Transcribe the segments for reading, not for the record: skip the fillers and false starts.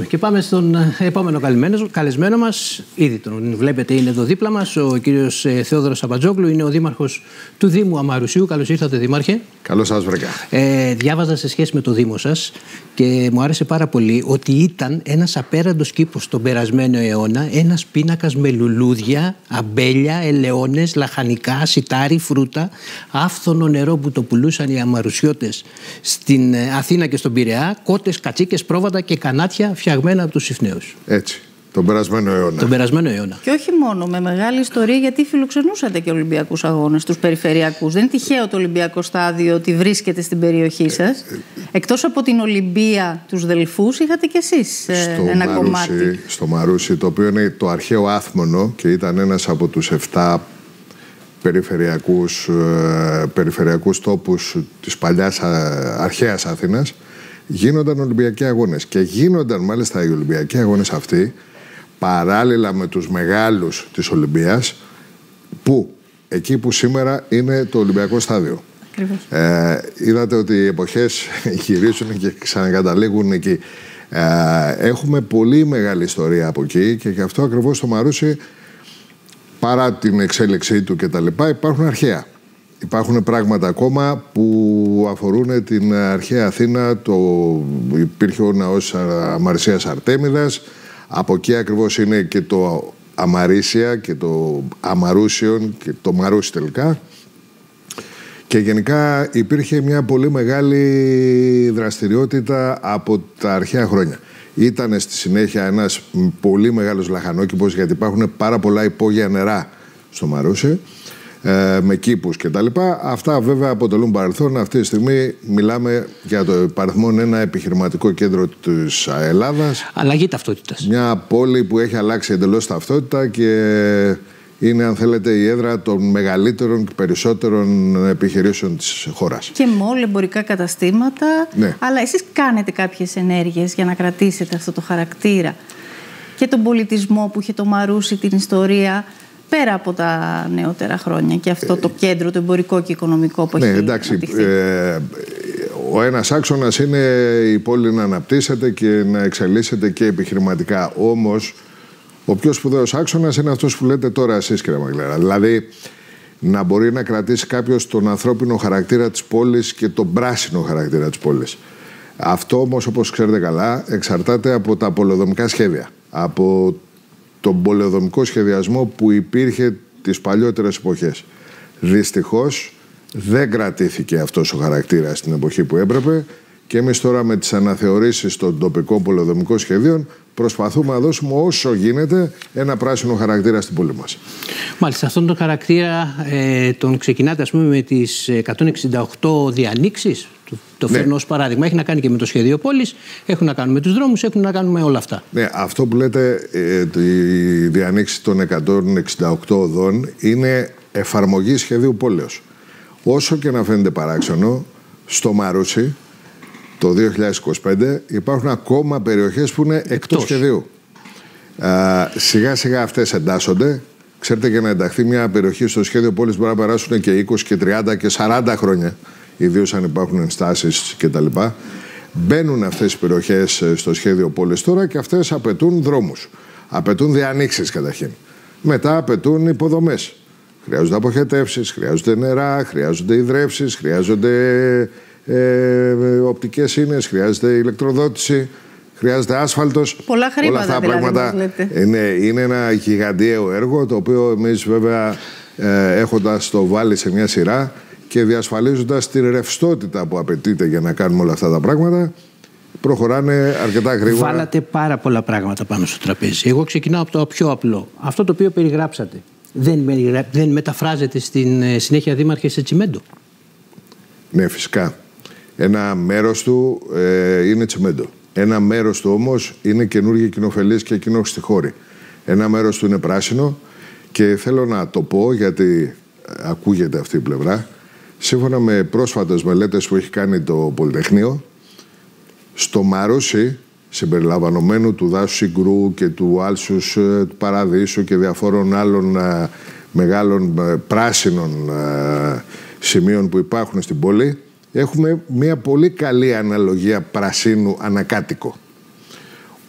Και πάμε στον επόμενο καλεσμένο μας. Ήδη τον βλέπετε, είναι εδώ δίπλα μας. Ο κύριος Θεόδωρος Αμπατζόγλου είναι ο δήμαρχος του Δήμου Αμαρουσίου. Καλώς ήρθατε, Δήμαρχε. Καλώς σας βρήκα. Διάβαζα σε σχέση με το Δήμο σας και μου άρεσε πάρα πολύ ότι ήταν ένας απέραντος κήπος τον περασμένο αιώνα. Ένας πίνακας με λουλούδια, αμπέλια, ελαιώνες, λαχανικά, σιτάρι, φρούτα, άφθονο νερό που το πουλούσαν οι Αμαρουσιώτες στην Αθήνα και στον Πειραιά, κότες, κατσίκες, πρόβατα και κανάτια φτιαγμένα από τους Συφνέους. Έτσι, τον περασμένο αιώνα. Τον περασμένο αιώνα. Και όχι μόνο, με μεγάλη ιστορία, γιατί φιλοξενούσατε και Ολυμπιακούς αγώνες, τους περιφερειακούς. Δεν είναι τυχαίο το Ολυμπιακό στάδιο ότι βρίσκεται στην περιοχή σας. Εκτός από την Ολυμπία, τους Δελφούς, είχατε κι εσείς ένα κομμάτι. Στο Μαρούσι, το οποίο είναι το αρχαίο Άθμονο και ήταν ένας από τους 7 περιφερειακούς τόπους της παλιάς αρχαίας Αθήνας. Γίνονταν Ολυμπιακοί αγώνες και γίνονταν μάλιστα οι Ολυμπιακοί αγώνες αυτοί παράλληλα με τους μεγάλους της Ολυμπίας, που εκεί που σήμερα είναι το Ολυμπιακό στάδιο. Είδατε ότι οι εποχές γυρίζουν και ξανακαταλήγουν εκεί. Έχουμε πολύ μεγάλη ιστορία από εκεί και γι' αυτό ακριβώς το Μαρούσι, παρά την εξέλιξή του κτλ., υπάρχουν αρχαία. Υπάρχουν πράγματα ακόμα που αφορούν την αρχαία Αθήνα. Υπήρχε ο ναός Αμαρσίας Αρτέμιδας. Από εκεί ακριβώς είναι και το Αμαρίσια και το Αμαρούσιον και το Μαρούσι τελικά. Και γενικά υπήρχε μια πολύ μεγάλη δραστηριότητα από τα αρχαία χρόνια. Ήταν στη συνέχεια ένας πολύ μεγάλος λαχανόκηπος, γιατί υπάρχουν πάρα πολλά υπόγεια νερά στο Μαρούσι, με κήπους και τα λοιπά. Αυτά βέβαια αποτελούν παρελθόν. Αυτή τη στιγμή μιλάμε για το υπαριθμόν ένα επιχειρηματικό κέντρο της Ελλάδας. Αλλαγή ταυτότητας. Μια πόλη που έχει αλλάξει εντελώς ταυτότητα και είναι, αν θέλετε, η έδρα των μεγαλύτερων και περισσότερων επιχειρήσεων της χώρας. Και μόλι εμπορικά καταστήματα. Ναι. Αλλά εσείς κάνετε κάποιες ενέργειες για να κρατήσετε αυτό το χαρακτήρα και τον πολιτισμό που είχε το Μαρούσι, την ιστορία, πέρα από τα νεότερα χρόνια, και αυτό το κέντρο, το εμπορικό και οικονομικό που έχει αναπτυχθεί. Ο ένας άξονας είναι η πόλη να αναπτύσσεται και να εξελίσσεται και επιχειρηματικά. Όμως, ο πιο σπουδαίος άξονας είναι αυτός που λέτε τώρα εσείς, κύριε Μαγκλέρα. Δηλαδή, να μπορεί να κρατήσει κάποιος τον ανθρώπινο χαρακτήρα της πόλης και τον πράσινο χαρακτήρα της πόλης. Αυτό όμως, όπως ξέρετε καλά, εξαρτάται από τα πολεοδομικά σχέδια. Από τον πολεοδομικό σχεδιασμό που υπήρχε τις παλιότερες εποχές. Δυστυχώς δεν κρατήθηκε αυτός ο χαρακτήρας στην εποχή που έπρεπε και εμείς τώρα με τις αναθεωρήσεις των τοπικών πολεοδομικών σχεδίων προσπαθούμε να δώσουμε όσο γίνεται ένα πράσινο χαρακτήρα στην πόλη μας. Μάλιστα, αυτόν τον χαρακτήρα τον ξεκινάτε, ας πούμε, με τις 168 διανοίξεις. Το φέρνω ως παράδειγμα. Έχει να κάνει και με το σχέδιο πόλης, έχουν να κάνουν με τους δρόμους, έχουν να κάνουν με όλα αυτά. Ναι, αυτό που λέτε, η διανοίξη των 168 οδών είναι εφαρμογή σχεδίου πόλεως. Όσο και να φαίνεται παράξενο, στο Μαρούσι το 2025 υπάρχουν ακόμα περιοχές που είναι εκτός σχεδίου. Σιγά σιγά αυτές εντάσσονται. Ξέρετε, για να ενταχθεί μια περιοχή στο σχέδιο πόλης μπορεί να περάσουν και 20 και 30 και 40 χρόνια. Ιδίως αν υπάρχουν ενστάσεις κτλ. Μπαίνουν αυτές οι περιοχές στο σχέδιο πόλης τώρα και αυτές απαιτούν δρόμους. Απαιτούν διανοίξεις καταρχήν. Μετά απαιτούν υποδομές. Χρειάζονται αποχετεύσεις, χρειάζονται νερά, χρειάζονται υδρεύσεις, χρειάζονται οπτικές ίνες, χρειάζεται ηλεκτροδότηση, χρειάζεται άσφαλτος. Πολλά χρήματα. Όλα αυτά δηλαδή, πράγματα είναι ένα γιγαντιαίο έργο, το οποίο εμείς βέβαια έχοντας το βάλει σε μια σειρά και διασφαλίζοντας τη ρευστότητα που απαιτείται για να κάνουμε όλα αυτά τα πράγματα, προχωράνε αρκετά γρήγορα. Βάλατε πάρα πολλά πράγματα πάνω στο τραπέζι. Εγώ ξεκινάω από το πιο απλό. Αυτό το οποίο περιγράψατε δεν μεταφράζεται στην συνέχεια, Δήμαρχε, σε τσιμέντο? Ναι, φυσικά. Ένα μέρος του είναι τσιμέντο. Ένα μέρος του όμως είναι καινούργιοι κοινοφελείς και κοινόχρηστοι χώροι. Ένα μέρος του είναι πράσινο και θέλω να το πω γιατί ακούγεται αυτή η πλευρά. Σύμφωνα με πρόσφατες μελέτες που έχει κάνει το Πολυτεχνείο, στο Μαρούσι, συμπεριλαμβανομένου του δάσους Συγκρού και του άλσους του Παραδείσου και διαφόρων άλλων μεγάλων πράσινων σημείων που υπάρχουν στην πόλη, έχουμε μια πολύ καλή αναλογία πρασίνου ανακάτοικο.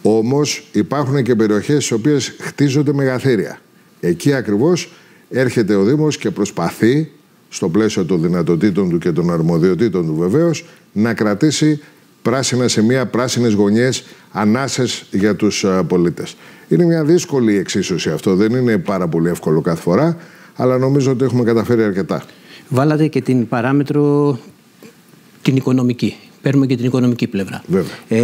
Όμως υπάρχουν και περιοχές στις οποίες χτίζονται μεγαθύρια. Εκεί ακριβώς έρχεται ο Δήμος και προσπαθεί, στο πλαίσιο των δυνατοτήτων του και των αρμοδιοτήτων του βεβαίως, να κρατήσει πράσινα σημεία, πράσινες γωνιές, ανάσες για τους πολίτες. Είναι μια δύσκολη εξίσωση αυτό, δεν είναι πάρα πολύ εύκολο κάθε φορά, αλλά νομίζω ότι έχουμε καταφέρει αρκετά. Βάλατε και την παράμετρο την οικονομική. Παίρνουμε και την οικονομική πλευρά.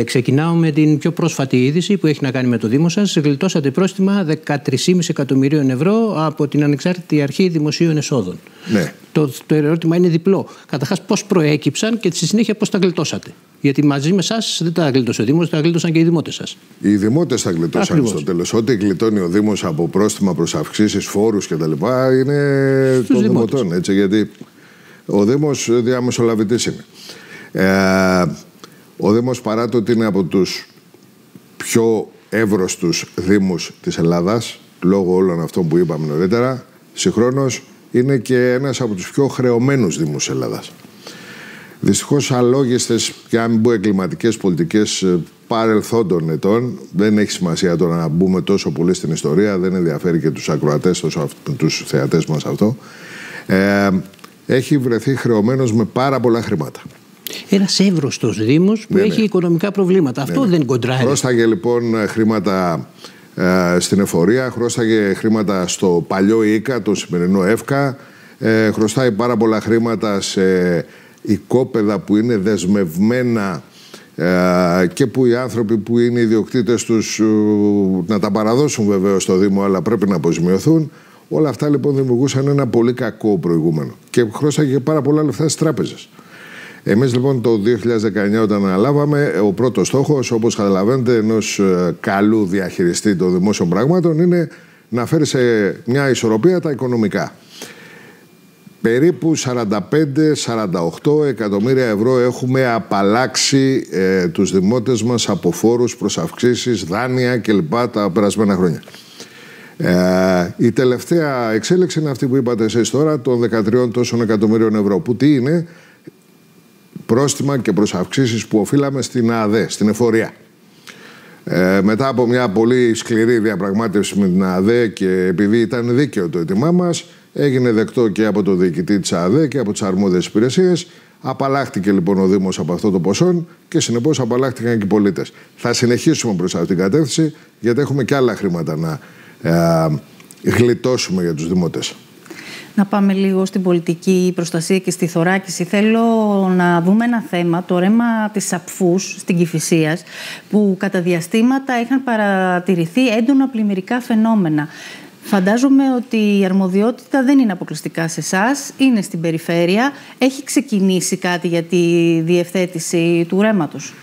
Ξεκινάω με την πιο πρόσφατη είδηση που έχει να κάνει με το Δήμο σας. Γλιτώσατε πρόστιμα 13,5 εκατομμυρίων ευρώ από την Ανεξάρτητη Αρχή Δημοσίων Εσόδων. Ναι. Το ερώτημα είναι διπλό. Καταρχάς, πώς προέκυψαν και στη συνέχεια πώς τα γλιτώσατε? Γιατί μαζί με εσάς δεν τα γλίτωσε ο Δήμος, τα γλίτωσαν και οι δημότες σας. Οι δημότες τα γλιτώσαν στο τέλος. Ό,τι γλιτώνει ο Δήμος από πρόστιμα προς αυξήσεις, φόρους κτλ. είναι των δημοτών. Έτσι, γιατί ο Δήμος διαμεσολαβητής είναι. Ο Δήμος, παρά το ότι είναι από τους πιο εύρωστους δήμους της Ελλάδας, λόγω όλων αυτών που είπαμε νωρίτερα, συγχρόνως είναι και ένας από τους πιο χρεωμένους δήμους της Ελλάδας. Δυστυχώς αλόγιστες και αν μην πω εγκληματικές πολιτικές παρελθόντων ετών, δεν έχει σημασία τώρα να μπούμε τόσο πολύ στην ιστορία, δεν ενδιαφέρει και τους ακροατές, τους θεατές μας αυτό, έχει βρεθεί χρεωμένος με πάρα πολλά χρήματα. Ένας εύρωστος Δήμος που έχει οικονομικά προβλήματα. Αυτό δεν κοντράρει. Χρώσταγε λοιπόν χρήματα στην εφορία, χρώσταγε χρήματα στο παλιό ΙΚΑ, το σημερινό ΕΦΚΑ, χρωστάει πάρα πολλά χρήματα σε οικόπεδα που είναι δεσμευμένα και που οι άνθρωποι που είναι ιδιοκτήτες τους να τα παραδώσουν βεβαίως στο Δήμο, αλλά πρέπει να αποζημιωθούν. Όλα αυτά λοιπόν δημιουργούσαν ένα πολύ κακό προηγούμενο και χρώσταγε και πάρα πολλά λεφτά στις τράπεζες. Εμείς λοιπόν το 2019 όταν αναλάβαμε, ο πρώτος στόχος, όπως καταλαβαίνετε, ενός καλού διαχειριστή των δημόσιων πραγμάτων είναι να φέρει σε μια ισορροπία τα οικονομικά. Περίπου 45-48 εκατομμύρια ευρώ έχουμε απαλλάξει τους δημότες μας από φόρους, προσαυξήσεις, δάνεια κλπ. Τα περασμένα χρόνια. Η τελευταία εξέλιξη είναι αυτή που είπατε εσείς τώρα, των 13 τόσων εκατομμύριων ευρώ, που τι είναι? Πρόστιμα και προσαυξήσεις που οφείλαμε στην ΑΔΕ, στην εφορία. Μετά από μια πολύ σκληρή διαπραγμάτευση με την ΑΔΕ και επειδή ήταν δίκαιο το αίτημά μας, έγινε δεκτό και από τον διοικητή της ΑΔΕ και από τις αρμόδιες υπηρεσίες. Απαλλάχτηκε λοιπόν ο Δήμος από αυτό το ποσό και συνεπώς απαλλάχτηκαν και οι πολίτες. Θα συνεχίσουμε προς αυτήν την κατεύθυνση, γιατί έχουμε και άλλα χρήματα να γλιτώσουμε για τους δημότες. Να πάμε λίγο στην πολιτική προστασία και στη θωράκιση. Θέλω να δούμε ένα θέμα, το ρέμα της Απφούς στην Κηφισίας, που κατά διαστήματα είχαν παρατηρηθεί έντονα πλημμυρικά φαινόμενα. Φαντάζομαι ότι η αρμοδιότητα δεν είναι αποκλειστικά σε εσάς, είναι στην περιφέρεια. Έχει ξεκινήσει κάτι για τη διευθέτηση του ρέματος?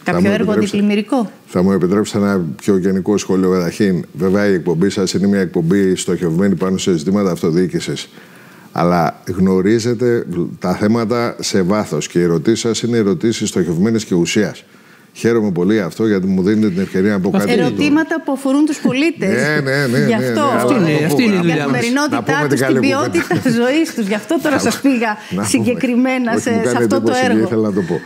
Κάποιο έργο αντιπλημμυρικό? Θα μου επιτρέψετε ένα πιο γενικό σχόλιο καταρχήν. Βέβαια, η εκπομπή σας είναι μια εκπομπή στοχευμένη πάνω σε ζητήματα αυτοδιοίκησης. Αλλά γνωρίζετε τα θέματα σε βάθος και οι ερωτήσεις σας είναι ερωτήσεις στοχευμένες και ουσίας. Χαίρομαι πολύ αυτό, γιατί μου δίνετε την ευκαιρία να πω κάτι. Ερωτήματα που αφορούν τους πολίτες. Ναι. Γι' αυτό. Αυτή είναι η δουλειά μας. Για την καθημερινότητά τους, την ποιότητα ζωής τους. Γι' αυτό τώρα σας πήγα συγκεκριμένα σε αυτό το έργο. Ήθελα να το πω.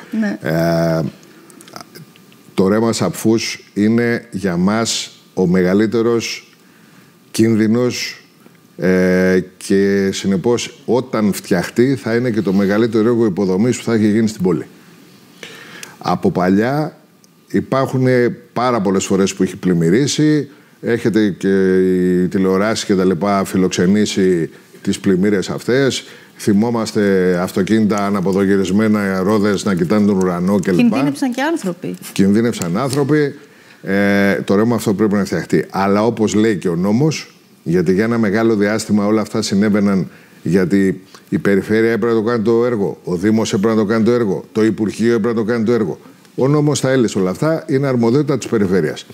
Το ρέμα Απφούς είναι για μας ο μεγαλύτερος κίνδυνος και συνεπώς όταν φτιαχτεί θα είναι και το μεγαλύτερο έργο υποδομής που θα έχει γίνει στην πόλη. Από παλιά υπάρχουν πάρα πολλές φορές που έχει πλημμυρίσει, έχετε και οι τηλεοράσεις και τα λοιπά φιλοξενήσει τις πλημμύρες αυτές. Θυμόμαστε αυτοκίνητα αναποδογυρισμένα, ρόδες να κοιτάνε τον ουρανό κλπ. Κινδύνευσαν και άνθρωποι. Κινδύνευσαν άνθρωποι. Το ρέμα αυτό πρέπει να φτιαχτεί. Αλλά όπως λέει και ο νόμος, γιατί για ένα μεγάλο διάστημα όλα αυτά συνέβαιναν, γιατί η περιφέρεια έπρεπε να το κάνει το έργο, ο Δήμος έπρεπε να το κάνει το έργο, το Υπουργείο έπρεπε να το κάνει το έργο. Ο νόμος τα έλυσε όλα αυτά, είναι αρμοδιότητα της περιφέρειας.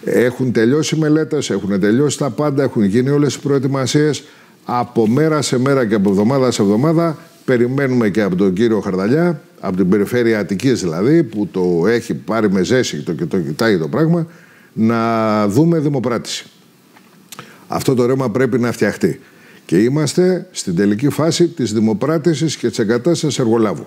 Έχουν τελειώσει οι μελέτες, έχουν τελειώσει τα πάντα, έχουν γίνει όλες οι προετοιμασίες. Από μέρα σε μέρα και από εβδομάδα σε εβδομάδα περιμένουμε και από τον κύριο Χαρδαλιά, από την περιφέρεια Αττικής δηλαδή, που το έχει πάρει με ζέση και το κοιτάει το πράγμα, να δούμε δημοπράτηση. Αυτό το ρέμα πρέπει να φτιαχτεί. Και είμαστε στην τελική φάση της δημοπράτησης και της εγκατάστασης εργολάβου.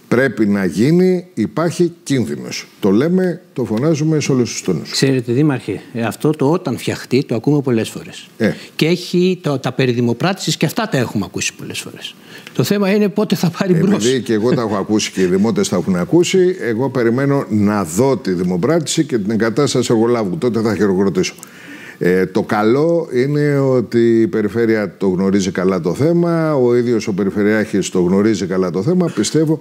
πρέπει να γίνει, υπάρχει κίνδυνος. Το λέμε, το φωνάζουμε σε όλους τους τόνους. Ξέρετε, Δήμαρχε, αυτό το όταν φτιαχτεί το ακούμε πολλές φορές. Και έχει τα περί δημοπράτησης και αυτά τα έχουμε ακούσει πολλές φορές. Το θέμα είναι πότε θα πάρει μπρος. Επειδή και εγώ τα έχω ακούσει και οι δημότες τα έχουν ακούσει, εγώ περιμένω να δω τη δημοπράτηση και την εγκατάσταση εργολάβου. Τότε θα χειροκροτήσω. Το καλό είναι ότι η περιφέρεια το γνωρίζει καλά το θέμα, ο ίδιος ο Περιφερειάρχης το γνωρίζει καλά το θέμα. Πιστεύω,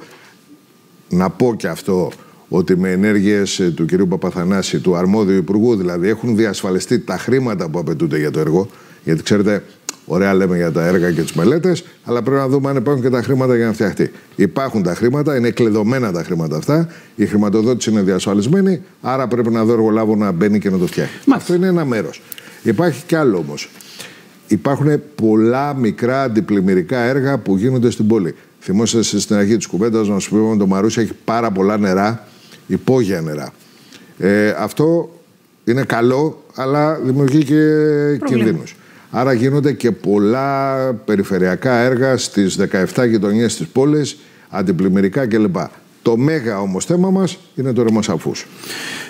να πω και αυτό, ότι με ενέργειες του κ. Παπαθανάση, του αρμόδιου υπουργού, δηλαδή έχουν διασφαλιστεί τα χρήματα που απαιτούνται για το έργο. Γιατί ξέρετε, ωραία λέμε για τα έργα και τις μελέτες, αλλά πρέπει να δούμε αν υπάρχουν και τα χρήματα για να φτιαχτεί. Υπάρχουν τα χρήματα, είναι κλειδωμένα τα χρήματα αυτά, η χρηματοδότηση είναι διασφαλισμένη, άρα πρέπει να δω εργολάβο να μπαίνει και να το φτιάχνει. Αυτό είναι ένα μέρος. Υπάρχει κι άλλο όμως. Υπάρχουν πολλά μικρά αντιπλημμυρικά έργα που γίνονται στην πόλη. Θυμόσαστε στην αρχή της κουβέντας να σου πούμε ότι το Μαρούσι έχει πάρα πολλά νερά, υπόγεια νερά. Αυτό είναι καλό, αλλά δημιουργεί και κινδύνους. Άρα γίνονται και πολλά περιφερειακά έργα στις 17 γειτονιές της πόλης, αντιπλημμυρικά κλπ. Το μέγα όμως θέμα μας είναι το Ρεμοσαφούς.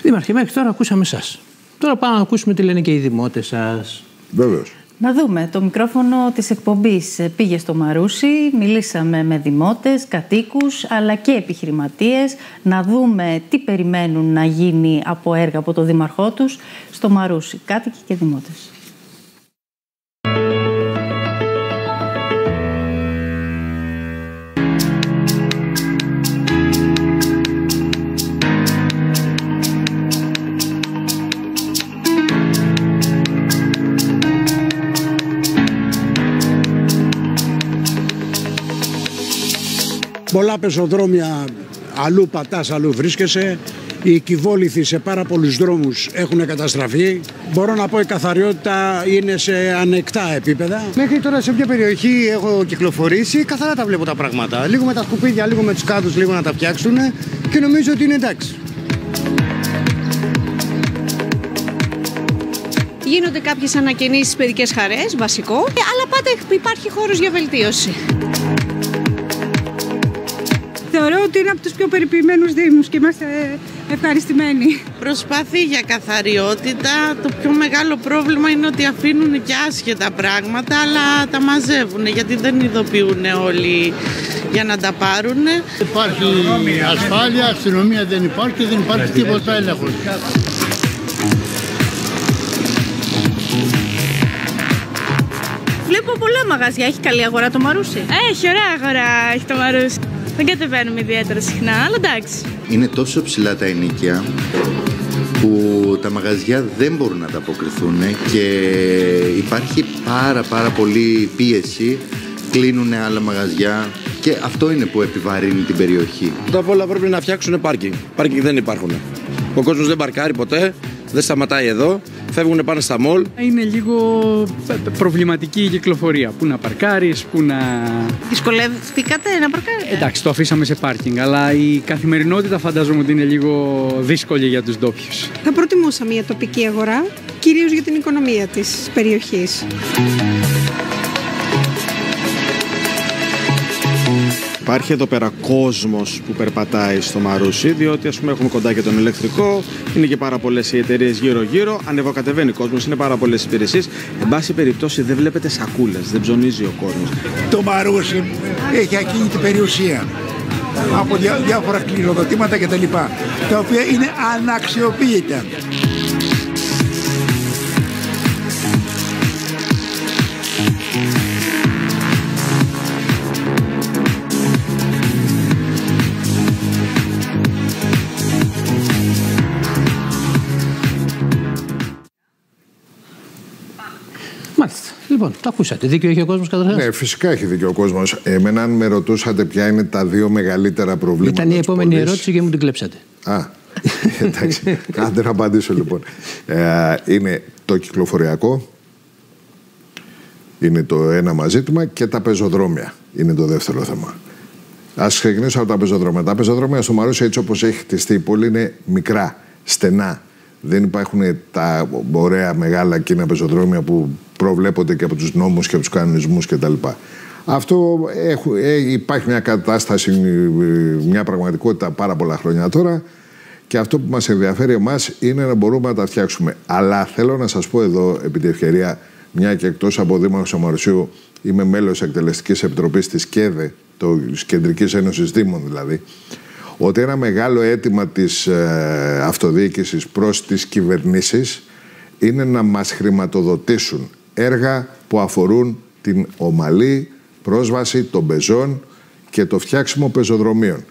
Δήμαρχε, μέχρι τώρα ακούσαμε εσάς. Τώρα πάμε να ακούσουμε τι λένε και οι δημότες σας. Βεβαίως. Να δούμε. Το μικρόφωνο της εκπομπής πήγε στο Μαρούσι, μιλήσαμε με δημότες, κατοίκους, αλλά και επιχειρηματίες, να δούμε τι περιμένουν να γίνει από έργα από το δήμαρχό τους στο Μαρούσι. Κάτοικοι και δημότες. Πολλά πεζοδρόμια, αλλού πατάς, αλλού βρίσκεσαι. Οι κυβόληθοι σε πάρα πολλούς δρόμους έχουν καταστραφεί. Μπορώ να πω η καθαριότητα είναι σε ανεκτά επίπεδα. Μέχρι τώρα σε ποια περιοχή έχω κυκλοφορήσει, καθαρά τα βλέπω τα πράγματα. Λίγο με τα σκουπίδια, λίγο με τους κάδους, λίγο να τα φτιάξουν και νομίζω ότι είναι εντάξει. Γίνονται κάποιες ανακαινήσεις, παιδικές χαρές, βασικό, αλλά πάντα υπάρχει χώρος για βελτίωση. Θεωρώ ότι είναι από τους πιο περιποιημένους δήμους και είμαστε ευχαριστημένοι. Προσπαθεί για καθαριότητα. Το πιο μεγάλο πρόβλημα είναι ότι αφήνουν και άσχετα πράγματα, αλλά τα μαζεύουν γιατί δεν ειδοποιούν όλοι για να τα πάρουν. Υπάρχει ασφάλεια, αστυνομία δεν υπάρχει και δεν υπάρχει τίποτα έλεγχος. Βλέπω πολλά μαγαζιά. Έχει καλή αγορά το Μαρούσι? Έχει ωραία αγορά, έχει το Μαρούσι. Δεν κατεβαίνουμε ιδιαίτερα συχνά, αλλά εντάξει. Είναι τόσο ψηλά τα ενοίκια που τα μαγαζιά δεν μπορούν να τα αποκριθούν και υπάρχει πάρα πολύ πίεση. Κλείνουν άλλα μαγαζιά και αυτό είναι που επιβαρύνει την περιοχή. Πρώτα απ' όλα πρέπει να φτιάξουν πάρκινγκ. Πάρκινγκ δεν υπάρχουν. Ο κόσμος δεν παρκάρει ποτέ, δεν σταματάει εδώ. Φεύγουν πάνω στα μολ. Είναι λίγο προβληματική η κυκλοφορία. Πού να παρκάρεις, πού να... Δυσκολεύτηκατε να παρκάρετε? Εντάξει, το αφήσαμε σε πάρκινγκ, αλλά η καθημερινότητα φαντάζομαι ότι είναι λίγο δύσκολη για τους ντόπιους. Θα προτιμούσα μια τοπική αγορά, κυρίως για την οικονομία της περιοχής. Υπάρχει εδώ πέρα κόσμος που περπατάει στο Μαρούσι, διότι ας πούμε έχουμε κοντά και τον ηλεκτρικό, είναι και πάρα πολλές οι εταιρείες γύρω-γύρω, ανεβοκατεβαίνει κόσμος, είναι πάρα πολλές υπηρεσίες. Εν πάση περιπτώσει δεν βλέπετε σακούλες, δεν ψωνίζει ο κόσμος. Το Μαρούσι έχει ακίνητη περιουσία από διάφορα κληροδοτήματα κτλ. Τα οποία είναι αναξιοποίητα. Μάλιστα. Λοιπόν, το ακούσατε. Δίκιο έχει ο κόσμος καταρχάς? Ναι, φυσικά έχει δίκιο ο κόσμος. Εμένα, αν με ρωτούσατε ποια είναι τα δύο μεγαλύτερα προβλήματα. Ήταν η επόμενη ερώτηση και μου την κλέψατε. Εντάξει. Άντε να απαντήσω λοιπόν. Είναι το κυκλοφοριακό, είναι το ένα μας ζήτημα, και τα πεζοδρόμια είναι το δεύτερο θέμα. Ας ξεκινήσω από τα πεζοδρόμια. Τα πεζοδρόμια στο Μαρούσι, έτσι όπως έχει χτιστεί η πόλη, είναι μικρά, στενά. Δεν υπάρχουν τα ωραία μεγάλα εκείνα πεζοδρόμια που προβλέπονται και από τους νόμους και από τους κανονισμούς κτλ. Αυτό υπάρχει μια κατάσταση, μια πραγματικότητα πάρα πολλά χρόνια τώρα, και αυτό που μας ενδιαφέρει εμάς είναι να μπορούμε να τα φτιάξουμε. Αλλά θέλω να σας πω εδώ, επί τη ευκαιρία, μια και εκτός από Δήμαρχος Αμαρουσίου είμαι μέλος Εκτελεστικής Επιτροπής της ΚΕΔΕ, της Κεντρικής Ένωσης Δήμων δηλαδή, ότι ένα μεγάλο αίτημα της αυτοδιοίκησης προς τις κυβερνήσεις είναι να μας χρηματοδοτήσουν έργα που αφορούν την ομαλή πρόσβαση των πεζών και το φτιάξιμο πεζοδρομίων.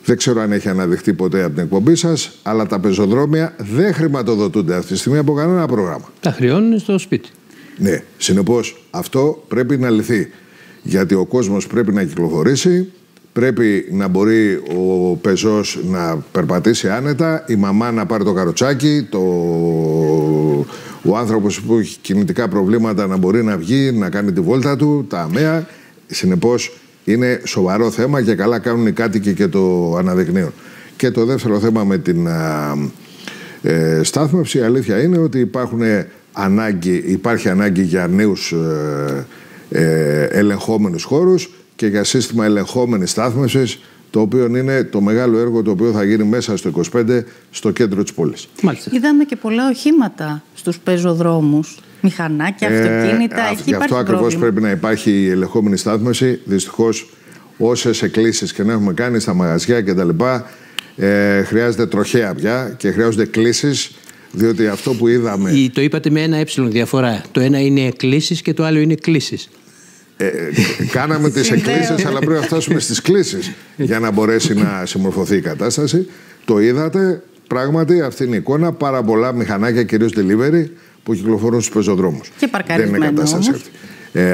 Δεν ξέρω αν έχει αναδειχθεί ποτέ από την εκπομπή σας, αλλά τα πεζοδρόμια δεν χρηματοδοτούνται αυτή τη στιγμή από κανένα πρόγραμμα. Τα χρεώνουν στο σπίτι. Ναι, συνεπώς αυτό πρέπει να λυθεί. Γιατί ο κόσμος πρέπει να κυκλοφορήσει, πρέπει να μπορεί ο πεζός να περπατήσει άνετα, η μαμά να πάρει το καροτσάκι, ο άνθρωπος που έχει κινητικά προβλήματα να μπορεί να βγει, να κάνει τη βόλτα του, τα αμαία. Συνεπώς είναι σοβαρό θέμα και καλά κάνουν οι κάτοικοι και το αναδεικνύουν. Και το δεύτερο θέμα με την στάθμευση, η αλήθεια είναι ότι υπάρχει ανάγκη για νέους ελεγχόμενους χώρους και για σύστημα ελεγχόμενης στάθμευσης, το οποίο είναι το μεγάλο έργο το οποίο θα γίνει μέσα στο 25 στο κέντρο της πόλης. Μάλιστα. Είδαμε και πολλά οχήματα στους πεζοδρόμους, μηχανάκια, αυτοκίνητα. Γι' αυτό ακριβώς πρέπει να υπάρχει η ελεγχόμενη στάθμευση. Δυστυχώς, όσες εκκλήσεις και να έχουμε κάνει στα μαγαζιά κτλ., χρειάζεται τροχέα πια και χρειάζονται κλήσεις, διότι αυτό που είδαμε. Το είπατε με ένα διαφορά. Το ένα είναι εκκλήσεις και το άλλο είναι κλήσεις. Κάναμε τις εκκλήσεις, αλλά πρέπει να φτάσουμε στις κλήσεις για να μπορέσει να συμμορφωθεί η κατάσταση. Το είδατε, πράγματι αυτή είναι η εικόνα. Πάρα πολλά μηχανάκια, κυρίως delivery, που κυκλοφορούν στους πεζοδρόμους. Και παρκαρισμένο. Δεν είναι κατάσταση αυτή.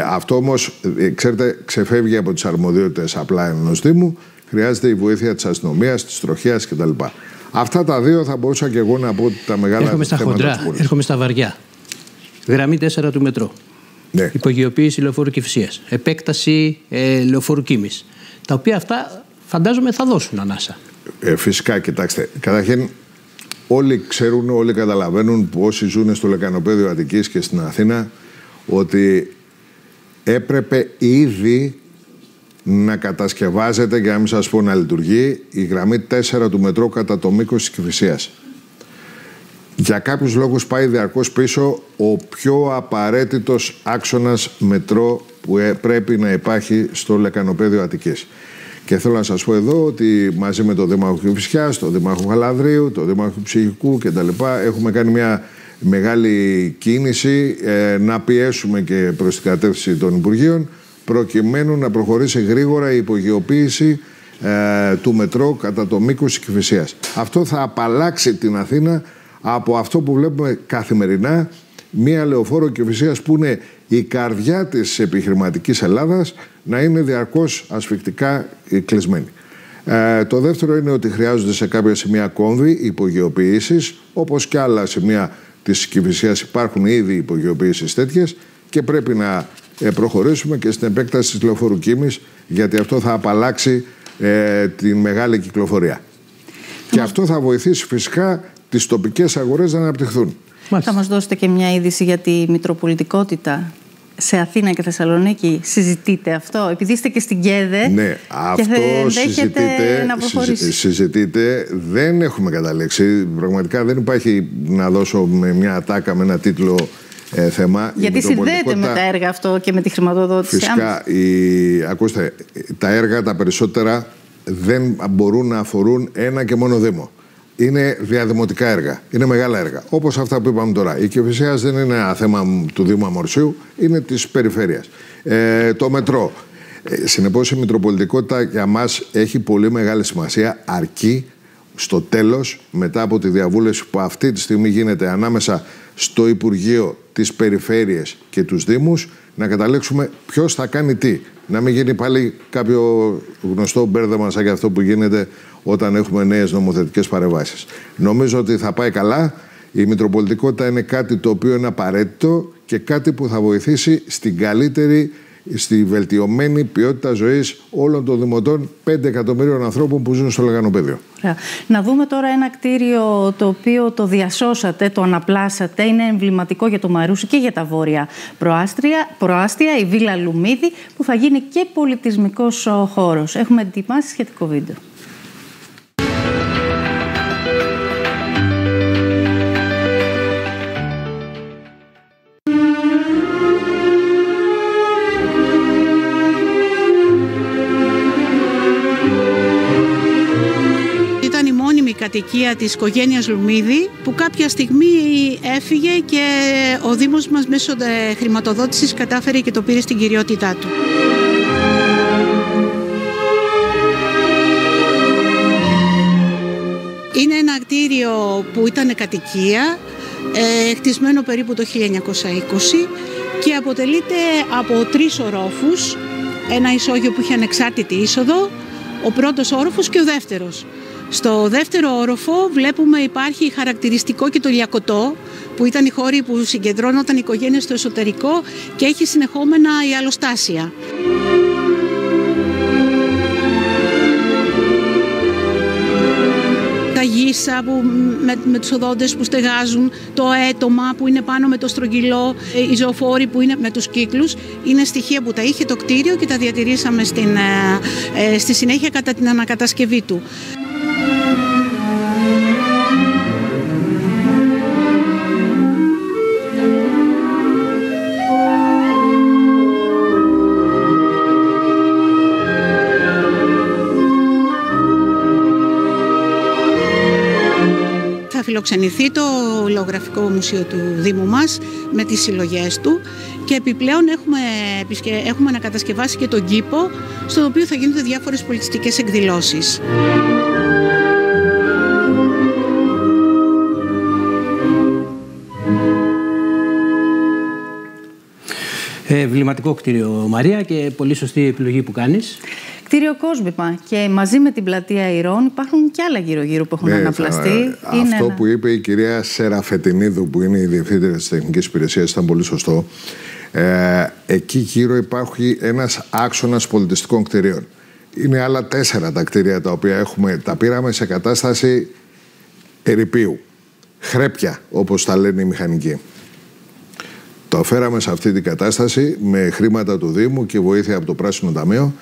Αυτό όμως, ξέρετε, ξεφεύγει από τις αρμοδιότητες απλά ενός Δήμου. Χρειάζεται η βοήθεια της αστυνομίας, της τροχέας κτλ. Αυτά τα δύο θα μπορούσα και εγώ να πω τα μεγάλα θέματα. Έρχομαι στα χοντρά, έρχομαι στα βαριά. Γραμμή 4 του μετρό. Ναι. Υπογειοποίηση λεωφόρου Κηφισίας. Επέκταση λεωφόρου Κίμης. Τα οποία αυτά φαντάζομαι θα δώσουν ανάσα. Φυσικά, κοιτάξτε. Καταρχήν, όλοι ξέρουν, όλοι καταλαβαίνουν που όσοι ζουν στο λεκανοπέδιο Αττικής και στην Αθήνα, ότι έπρεπε ήδη να κατασκευάζεται, για να μην σας πω να λειτουργεί, η γραμμή 4 του μετρό κατά το μήκος της Κηφισίας. Για κάποιους λόγους πάει διαρκώς πίσω ο πιο απαραίτητος άξονας μετρό που πρέπει να υπάρχει στο λεκανοπέδιο Αττικής. Και θέλω να σας πω εδώ ότι μαζί με τον Δήμαρχο Κηφισιάς, τον Δήμαρχο Γαλανδρίου, τον Δήμαρχο Ψυχικού κτλ. Έχουμε κάνει μια μεγάλη κίνηση να πιέσουμε και προς την κατεύθυνση των Υπουργείων, προκειμένου να προχωρήσει γρήγορα η υπογειοποίηση του μετρό κατά το μήκος της Κηφισίας. Αυτό θα απαλλάξει την Αθήνα από αυτό που βλέπουμε καθημερινά, μία λεωφόρο Κηφισίας που είναι η καρδιά της επιχειρηματικής Ελλάδας να είναι διαρκώς ασφυκτικά κλεισμένη. Το δεύτερο είναι ότι χρειάζονται σε κάποια σημεία κόμβοι υπογειοποιήσεις, όπως και άλλα σημεία της Κηφισίας υπάρχουν ήδη υπογειοποιήσεις τέτοιες και πρέπει να προχωρήσουμε και στην επέκταση της λεωφόρου Κίμης, γιατί αυτό θα απαλλάξει τη μεγάλη κυκλοφορία. Και αυτό θα βοηθήσει φυσικά τις τοπικές αγορές να αναπτυχθούν. Θα μας δώσετε και μια είδηση για τη μητροπολιτικότητα σε Αθήνα και Θεσσαλονίκη. Συζητείτε αυτό, επειδή είστε και στην ΚΕΔΕ? Ναι, αυτό συζητείτε. Δεν έχουμε καταλήξει. Πραγματικά δεν υπάρχει να δώσω με μια ατάκα, με ένα τίτλο θέμα. Γιατί συνδέεται με τα έργα αυτό και με τη χρηματοδότηση. Φυσικά, ακούστε, τα έργα τα περισσότερα δεν μπορούν να αφορούν ένα και μόνο Δήμο. Είναι διαδημοτικά έργα, είναι μεγάλα έργα. Όπως αυτά που είπαμε τώρα. Η Κηφισίας δεν είναι ένα θέμα του Δήμου Αμορσίου, είναι της περιφέρειας. Το μετρό. Συνεπώς η μητροπολιτικότητα για μας έχει πολύ μεγάλη σημασία, αρκεί στο τέλος, μετά από τη διαβούλευση που αυτή τη στιγμή γίνεται ανάμεσα στο Υπουργείο, τις Περιφέρειες και τους Δήμους, να καταλήξουμε ποιος θα κάνει τι. Να μην γίνει πάλι κάποιο γνωστό μπέρδεμα σαν και αυτό που γίνεται όταν έχουμε νέες νομοθετικές παρεμβάσεις. Νομίζω ότι θα πάει καλά. Η μητροπολιτικότητα είναι κάτι το οποίο είναι απαραίτητο και κάτι που θα βοηθήσει στην καλύτερη στη βελτιωμένη ποιότητα ζωής όλων των δημοτών 5 εκατομμύριων ανθρώπων που ζουν στο Λεγανοπέδιο. Να δούμε τώρα ένα κτίριο το οποίο το διασώσατε, το αναπλάσατε. Είναι εμβληματικό για το Μαρούσι και για τα βόρεια προάστια, η Βίλα Λουμίδη, που θα γίνει και πολιτισμικός χώρος. Έχουμε ετοιμάσει σχετικό βίντεο. Κατοικία της οικογένειας Λουμίδη, που κάποια στιγμή έφυγε και ο Δήμος μας μέσω χρηματοδότησης κατάφερε και το πήρε στην κυριότητά του. Είναι ένα κτίριο που ήταν κατοικία, χτισμένο περίπου το 1920 και αποτελείται από 3 ορόφους, ένα ισόγειο που είχε ανεξάρτητη είσοδο, ο πρώτος όροφος και ο δεύτερος. Στο δεύτερο όροφο βλέπουμε υπάρχει χαρακτηριστικό και το λιακωτό, που ήταν οι χώροι που συγκεντρώνονταν οι οικογένειες στο εσωτερικό και έχει συνεχόμενα η αλλοστάσια. Τα γύσα που, με τους οδόντες που στεγάζουν, το έτομα που είναι πάνω με το στρογγυλό, οι ζωοφόροι που είναι με τους κύκλους, είναι στοιχεία που τα είχε το κτίριο και τα διατηρήσαμε στη συνέχεια κατά την ανακατασκευή του. Θα φιλοξενηθεί το Λογογραφικό Μουσείο του Δήμου μας με τις συλλογές του και επιπλέον έχουμε ανακατασκευάσει και τον κήπο, στο οποίο θα γίνονται διάφορες πολιτιστικές εκδηλώσεις. Εμβληματικό κτίριο, Μαρία, και πολύ σωστή επιλογή που κάνεις. Κτίριο κόσμημα, και μαζί με την πλατεία Ηρών υπάρχουν και άλλα γύρω-γύρω που έχουν αναπλαστεί. Αυτό που είπε η κυρία Σεραφετινίδου, που είναι η διευθύντρια της Τεχνικής Υπηρεσίας, ήταν πολύ σωστό. Εκεί γύρω υπάρχει ένας άξονας πολιτιστικών κτιρίων. Είναι άλλα 4 τα κτίρια τα οποία τα πήραμε σε κατάσταση ερειπίου. Χρέπια, όπως τα λένε οι μηχανικοί. Το φέραμε σε αυτή την κατάσταση με χρήματα του Δήμου και βοήθεια από το Πράσινο Ταμείο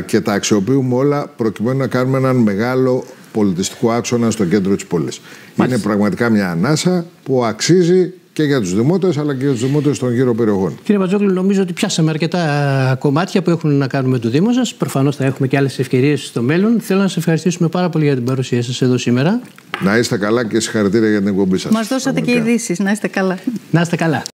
και τα αξιοποιούμε όλα προκειμένου να κάνουμε έναν μεγάλο πολιτιστικό άξονα στο κέντρο της πόλης. Είναι πραγματικά μια ανάσα που αξίζει και για τους δημότες, αλλά και για τους δημότες των γύρω περιοχών. Κύριε Μπατζόγλου, νομίζω ότι πιάσαμε αρκετά κομμάτια που έχουν να κάνουν με το Δήμο σας. Προφανώς θα έχουμε και άλλες ευκαιρίες στο μέλλον. Θέλω να σας ευχαριστήσουμε πάρα πολύ για την παρουσία σας εδώ σήμερα. Να είστε καλά και συγχαρητήρια για την εκπομπή σας. Μας δώσατε και ειδήσεις. Να είστε καλά. Να είστε καλά.